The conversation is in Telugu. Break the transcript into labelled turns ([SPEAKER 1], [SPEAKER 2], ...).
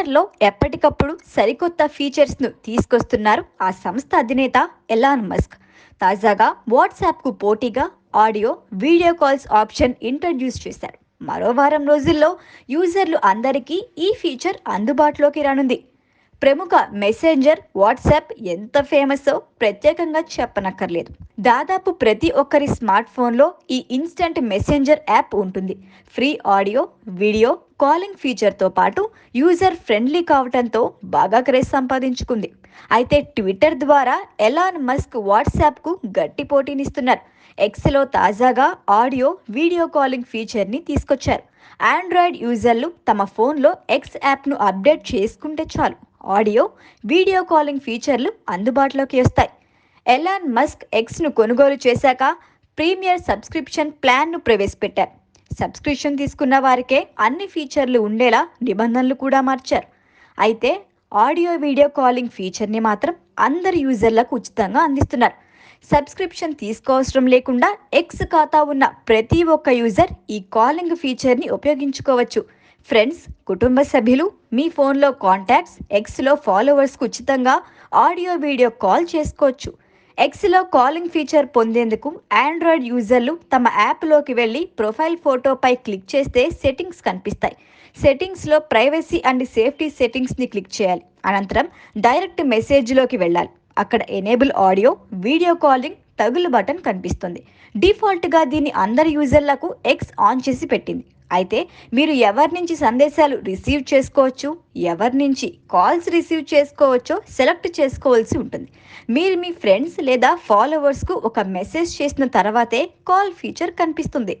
[SPEAKER 1] ట్విట్టర్లో ఎప్పటికప్పుడు సరికొత్త ఫీచర్స్ను తీసుకొస్తున్నారు ఆ సంస్థ అధినేత ఎలాన్ మస్క్. తాజాగా వాట్సాప్కు పోటీగా audio, video calls option introduce చేశారు. మరో వారం రోజుల్లో యూజర్లు అందరికీ ఈ ఫీచర్ అందుబాటులోకి రానుంది. ప్రముఖ మెసెంజర్ వాట్సాప్ ఎంత ఫేమసో ప్రత్యేకంగా చెప్పనక్కర్లేదు. దాదాపు ప్రతి ఒక్కరి స్మార్ట్ ఫోన్లో ఈ ఇన్స్టంట్ మెసెంజర్ యాప్ ఉంటుంది. ఫ్రీ ఆడియో, వీడియో కాలింగ్ ఫీచర్తో పాటు యూజర్ ఫ్రెండ్లీ కావడంతో బాగా క్రేజ్ సంపాదించుకుంది. అయితే ట్విట్టర్ ద్వారా ఎలాన్ మస్క్ వాట్సాప్కు గట్టి పోటీనిస్తున్నారు. ఎక్స్లో తాజాగా ఆడియో, వీడియో కాలింగ్ ఫీచర్ని తీసుకొచ్చారు. ఆండ్రాయిడ్ యూజర్లు తమ ఫోన్లో ఎక్స్ యాప్ను అప్డేట్ చేసుకుంటే చాలు, ఆడియో, వీడియో కాలింగ్ ఫీచర్లు అందుబాటులోకి వస్తాయి. ఎలాన్ మస్క్ ఎక్స్ను కొనుగోలు చేశాక ప్రీమియర్ సబ్స్క్రిప్షన్ ప్లాన్ను ప్రవేశపెట్టారు. సబ్స్క్రిప్షన్ తీసుకున్న వారికే అన్ని ఫీచర్లు ఉండేలా నిబంధనలు కూడా మార్చారు. అయితే ఆడియో, వీడియో కాలింగ్ ఫీచర్ని మాత్రం అందరి యూజర్లకు ఉచితంగా అందిస్తున్నారు. సబ్స్క్రిప్షన్ తీసుకోవసరం లేకుండా ఎక్స్ ఖాతా ఉన్న ప్రతి ఒక్క యూజర్ ఈ కాలింగ్ ఫీచర్ని ఉపయోగించుకోవచ్చు. ఫ్రెండ్స్, కుటుంబ సభ్యులు, మీ ఫోన్లో కాంటాక్ట్స్, ఎక్స్లో ఫాలోవర్స్కు ఉచితంగా ఆడియో, వీడియో కాల్ చేసుకోవచ్చు. ఎక్స్లో కాలింగ్ ఫీచర్ పొందేందుకు ఆండ్రాయిడ్ యూజర్లు తమ యాప్లోకి వెళ్ళి ప్రొఫైల్ ఫోటోపై క్లిక్ చేస్తే సెట్టింగ్స్ కనిపిస్తాయి. సెట్టింగ్స్లో ప్రైవసీ అండ్ సేఫ్టీ సెట్టింగ్స్ని క్లిక్ చేయాలి. అనంతరం డైరెక్ట్ మెసేజ్లోకి వెళ్ళాలి. అక్కడ enable audio, video calling toggle button కనిపిస్తుంది. డిఫాల్ట్గా దీన్ని అందరి యూజర్లకు ఎక్స్ ఆన్ చేసి పెట్టింది. అయితే మీరు ఎవరి నుంచి సందేశాలు రిసీవ్ చేసుకోవచ్చు, ఎవరి నుంచి కాల్స్ రిసీవ్ చేసుకోవచ్చో సెలెక్ట్ చేసుకోవాల్సి ఉంటుంది. మీరు మీ ఫ్రెండ్స్ లేదా ఫాలోవర్స్కు ఒక మెసేజ్ చేసిన తర్వాతే కాల్ ఫీచర్ కనిపిస్తుంది.